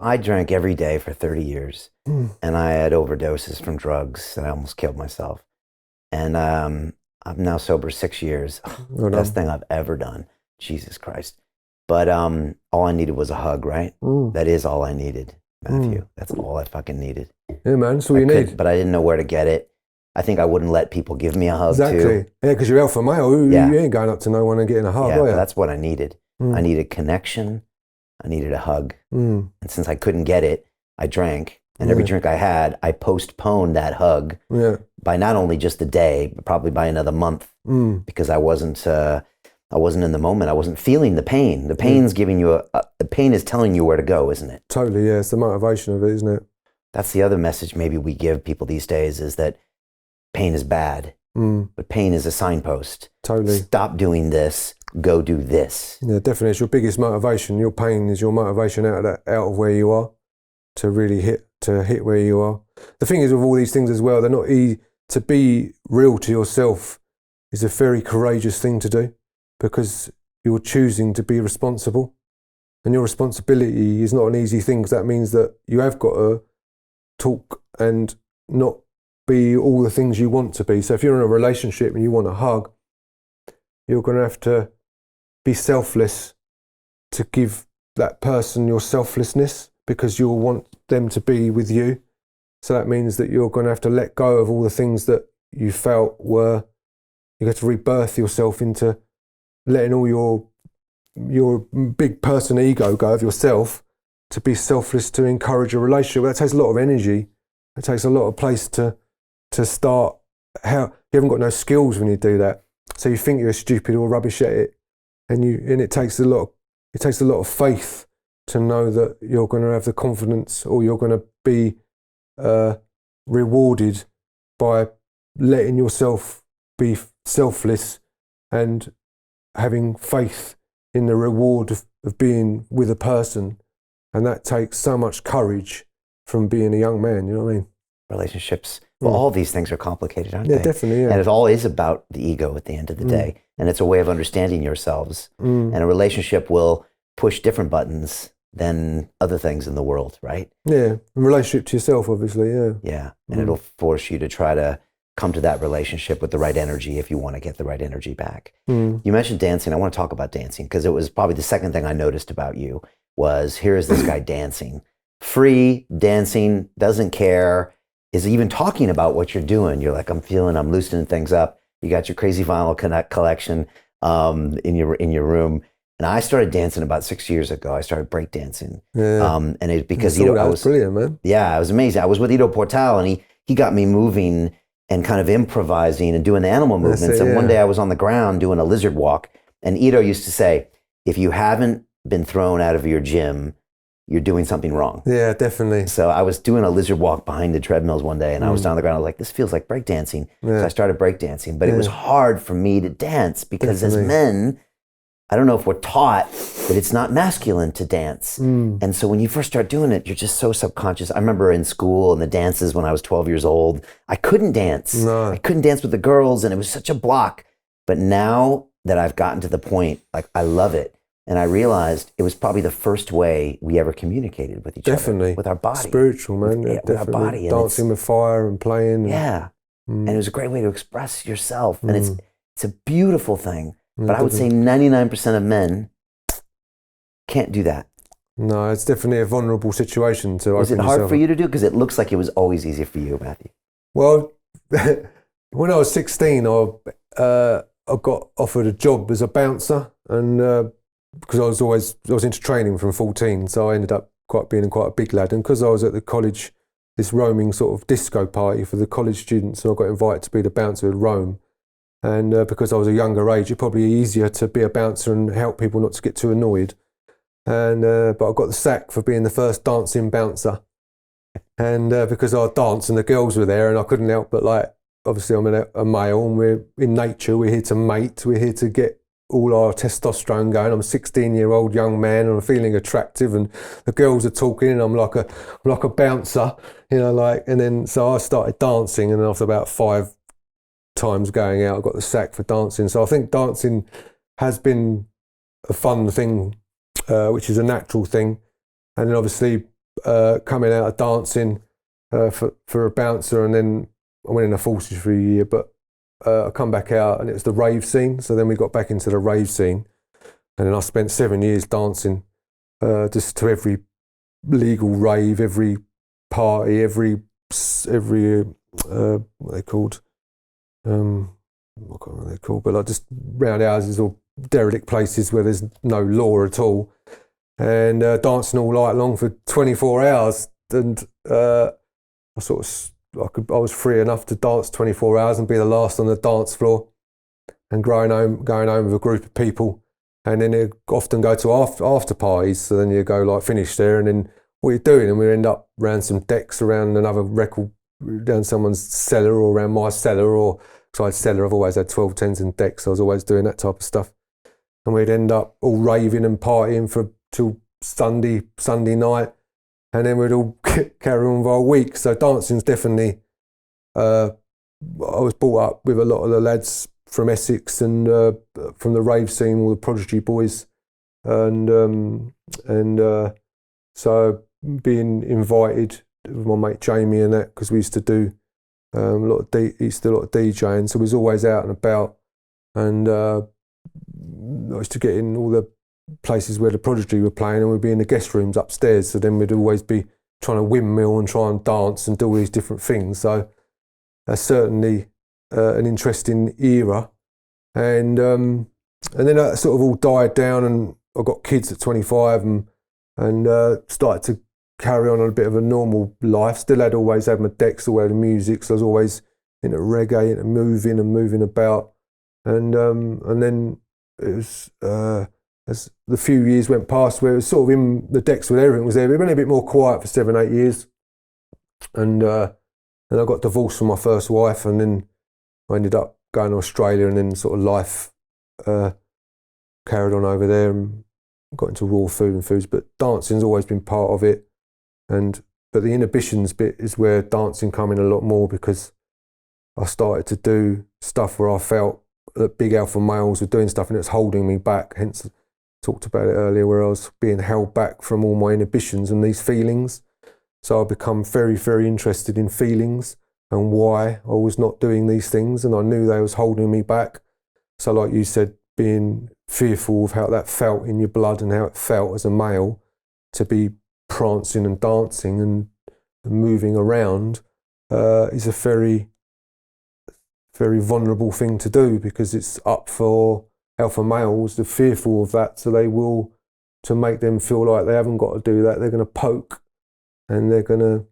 I drank every day for 30 years, and I had overdoses from drugs, and I almost killed myself. And I'm now sober 6 years. Well Best done. thing I've ever done. Jesus Christ. But all I needed was a hug, right? Mm. That is all I needed, Matthew. Mm. That's all I fucking needed. Yeah, man, that's all you need. But I didn't know where to get it. I think I wouldn't let people give me a hug Exactly. too. Yeah, because you're alpha male. Yeah. You ain't going up to no one and getting a hug, Yeah, are but you? that's what I needed. Mm. I needed connection. I needed a hug. Mm. And since I couldn't get it, I drank. And every drink I had, I postponed that hug by not only just a day, but probably by another month, because I wasn't in the moment. I wasn't feeling the pain. The pain's giving you the pain is telling you where to go, isn't it? Totally, yeah. It's the motivation of it, isn't it? That's the other message maybe we give people these days, is that pain is bad, but pain is a signpost. Totally. Stop doing this, go do this. Yeah, definitely. It's your biggest motivation. Your pain is your motivation out of where you are to really hit where you are. The thing is with all these things as well, they're not easy. To be real to yourself is a very courageous thing to do, because you're choosing to be responsible, and your responsibility is not an easy thing, because that means that you have got to talk and not be all the things you want to be. So if you're in a relationship and you want a hug, you're going to have to be selfless to give that person your selflessness, because you'll want them to be with you. So that means that you're going to have to let go of all the things that you felt were, you have to rebirth yourself into letting all your big person ego go of yourself to be selfless, to encourage a relationship. That takes a lot of energy. It takes a lot of place to start. You haven't got no skills when you do that. So you think you're stupid or rubbish at it. And it takes a lot of faith to know that you're going to have the confidence, or you're going to be rewarded by letting yourself be selfless and having faith in the reward of being with a person. And that takes so much courage from being a young man, you know what I mean? Relationships. Well, all these things are complicated, aren't they? Yeah, definitely, yeah. And it all is about the ego at the end of the day. And it's a way of understanding yourselves. And a relationship will push different buttons than other things in the world, right? Yeah, in relationship to yourself, obviously, yeah. Yeah, and it'll force you to try to come to that relationship with the right energy if you want to get the right energy back. You mentioned dancing. I want to talk about dancing, because it was probably the second thing I noticed about you was, here is this guy dancing. Free, dancing, doesn't care, is even talking about what you're doing. You're like, I'm loosening things up. You got your crazy vinyl collection in your room. And I started dancing about 6 years ago. I started break dancing. Yeah. And it's because I was brilliant, man. Yeah, it was amazing. I was with Ido Portal, and he got me moving and kind of improvising and doing the animal movements. And one day I was on the ground doing a lizard walk, and Ido used to say, if you haven't been thrown out of your gym, you're doing something wrong. Yeah, definitely. So I was doing a lizard walk behind the treadmills one day, and I was down on the ground. I was like, this feels like breakdancing. So I started breakdancing. But it was hard for me to dance, because as men, I don't know if we're taught that it's not masculine to dance. And so when you first start doing it, you're just so subconscious. I remember in school and the dances when I was 12 years old, I couldn't dance. No. I couldn't dance with the girls, and it was such a block. But now that I've gotten to the point, like, I love it. And I realized it was probably the first way we ever communicated with each other. With our body. Spiritual, man. With our body. Dancing with fire and playing. And it was a great way to express yourself. And it's a beautiful thing. But I would say 99% of men can't do that. No, it's definitely a vulnerable situation to Was it open hard yourself for up. you to do? Because it looks like it was always easy for you, Matthew. Well, when I was 16, I got offered a job as a bouncer, and because I was into training from 14, so I ended up being quite a big lad. And because I was at the college, this roaming sort of disco party for the college students, and I got invited to be the bouncer at Rome. And because I was a younger age, it's probably easier to be a bouncer and help people not to get too annoyed. And but I got the sack for being the first dancing bouncer. And because I danced and the girls were there, and I couldn't help but, like, obviously I'm a male, and we're in nature, we're here to mate, we're here to get all our testosterone going. I'm a 16-year-old young man, and I'm feeling attractive, and the girls are talking, and I'm like a bouncer, you know, like. And then so I started dancing, and after about 5 times going out, I got the sack for dancing. So I think dancing has been a fun thing, which is a natural thing. And then obviously coming out of dancing for a bouncer, and then I went in the forces for a year, but I come back out and it was the rave scene. So then we got back into the rave scene, and then I spent 7 years dancing just to every legal rave, every party, every what they called, I can't remember what they're called, but like just roundhouses or derelict places where there's no law at all, and dancing all night long for 24 hours. And I was free enough to dance 24 hours and be the last on the dance floor, and going home with a group of people, and then you often go to after parties. So then you go like finish there, and then what are you doing? And we end up around some decks, around another record, down someone's cellar or around my cellar, or because I had cellar, I've always had 12 tens and decks, so I was always doing that type of stuff. And we'd end up all raving and partying till Sunday night, and then we'd all carry on with our week. So dancing's definitely, I was brought up with a lot of the lads from Essex and from the rave scene, all the Prodigy boys, and so being invited with my mate Jamie and that, because we used to do a lot of DJing, so we was always out and about, and I used to get in all the places where the Prodigy were playing, and we'd be in the guest rooms upstairs. So then we'd always be trying to windmill and try and dance and do all these different things. So that's certainly an interesting era, and then that sort of all died down, and I got kids at 25 and started to carry on a bit of a normal life. Still always had my decks, all had the music, so I was always into reggae, into moving about, and then it was as the few years went past, where it was sort of in the decks with everything was there. It went a bit more quiet for 7-8 years, and then I got divorced from my first wife, and then I ended up going to Australia, and then sort of life carried on over there, and got into raw food and foods. But dancing's always been part of it, but the inhibitions bit is where dancing come in a lot more, because I started to do stuff where I felt that big alpha males were doing stuff and it's holding me back. Hence, I talked about it earlier, where I was being held back from all my inhibitions and these feelings. So I become very, very interested in feelings and why I was not doing these things, and I knew they was holding me back. So like you said, being fearful of how that felt in your blood and how it felt as a male to be prancing and dancing and moving around is a very, very vulnerable thing to do, because it's up for alpha males. They're fearful of that, so they will, to make them feel like they haven't got to do that, they're going to poke and they're going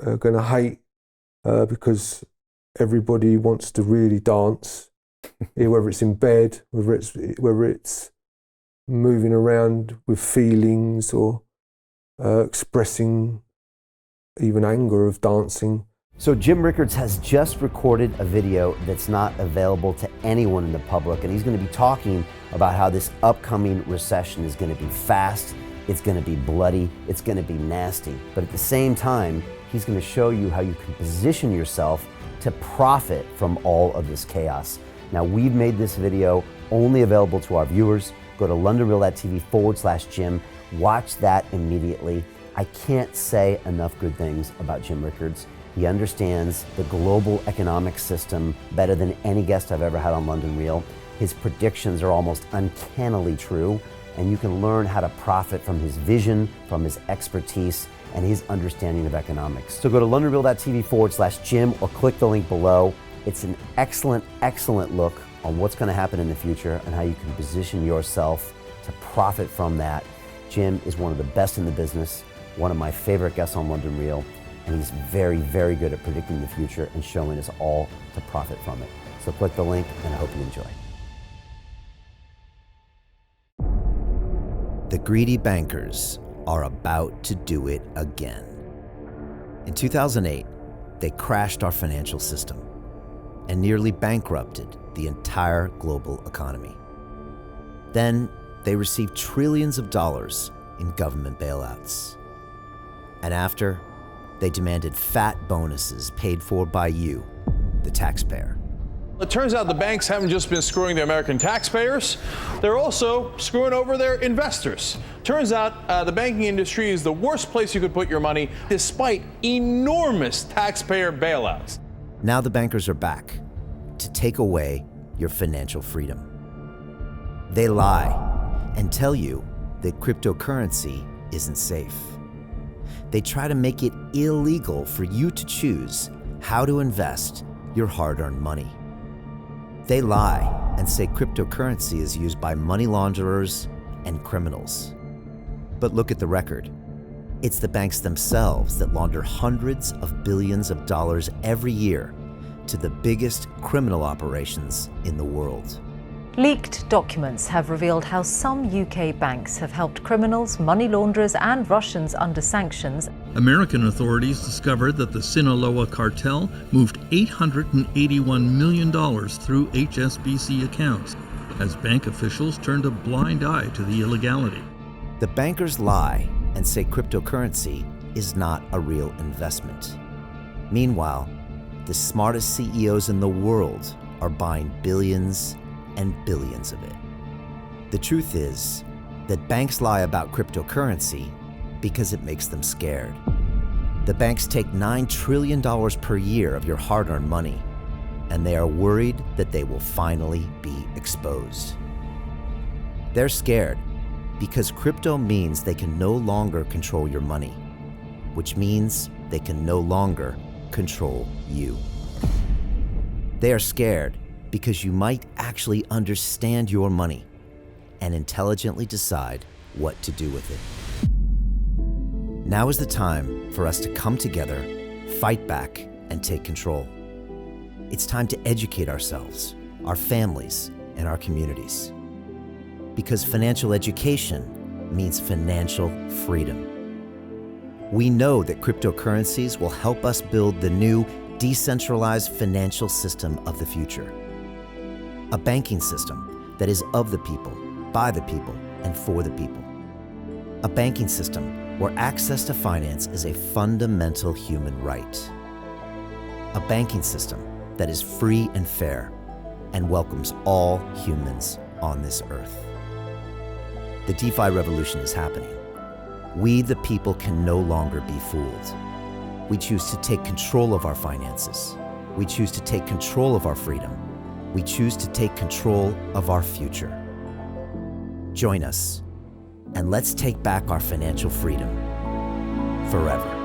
to hate, because everybody wants to really dance, whether it's in bed, whether it's moving around with feelings, or expressing even anger of dancing. So Jim Rickards has just recorded a video that's not available to anyone in the public, and he's going to be talking about how this upcoming recession is going to be fast, it's going to be bloody, it's going to be nasty. But at the same time, he's going to show you how you can position yourself to profit from all of this chaos. Now, we've made this video only available to our viewers. Go to londonreal.tv/Jim. Watch that immediately. I can't say enough good things about Jim Rickards. He understands the global economic system better than any guest I've ever had on London Real. His predictions are almost uncannily true, and you can learn how to profit from his vision, from his expertise, and his understanding of economics. So go to londonreal.tv/Jim or click the link below. It's an excellent, excellent look on what's going to happen in the future and how you can position yourself to profit from that. Jim is one of the best in the business, one of my favorite guests on London Real, and he's very, very good at predicting the future and showing us all to profit from it. So click the link, and I hope you enjoy. The greedy bankers are about to do it again. In 2008, they crashed our financial system and nearly bankrupted the entire global economy. Then they received trillions of dollars in government bailouts. And after, they demanded fat bonuses paid for by you, the taxpayer. It turns out the banks haven't just been screwing the American taxpayers, they're also screwing over their investors. Turns out the banking industry is the worst place you could put your money, despite enormous taxpayer bailouts. Now the bankers are back to take away your financial freedom. They lie and tell you that cryptocurrency isn't safe. They try to make it illegal for you to choose how to invest your hard-earned money. They lie and say cryptocurrency is used by money launderers and criminals. But look at the record. It's the banks themselves that launder hundreds of billions of dollars every year to the biggest criminal operations in the world. Leaked documents have revealed how some UK banks have helped criminals, money launderers and Russians under sanctions. American authorities discovered that the Sinaloa cartel moved $881 million through HSBC accounts as bank officials turned a blind eye to the illegality. The bankers lie and say cryptocurrency is not a real investment. Meanwhile, the smartest CEOs in the world are buying billions and billions of it. The truth is that banks lie about cryptocurrency because it makes them scared. The banks take $9 trillion per year of your hard-earned money, and they are worried that they will finally be exposed. They're scared because crypto means they can no longer control your money, which means they can no longer control you. They are scared because you might actually understand your money and intelligently decide what to do with it. Now is the time for us to come together, fight back, and take control. It's time to educate ourselves, our families, and our communities. Because financial education means financial freedom. We know that cryptocurrencies will help us build the new decentralized financial system of the future. A banking system that is of the people, by the people, and for the people. A banking system where access to finance is a fundamental human right. A banking system that is free and fair and welcomes all humans on this earth. The DeFi revolution is happening. We, the people, can no longer be fooled. We choose to take control of our finances. We choose to take control of our freedom. We choose to take control of our future. Join us, and let's take back our financial freedom forever.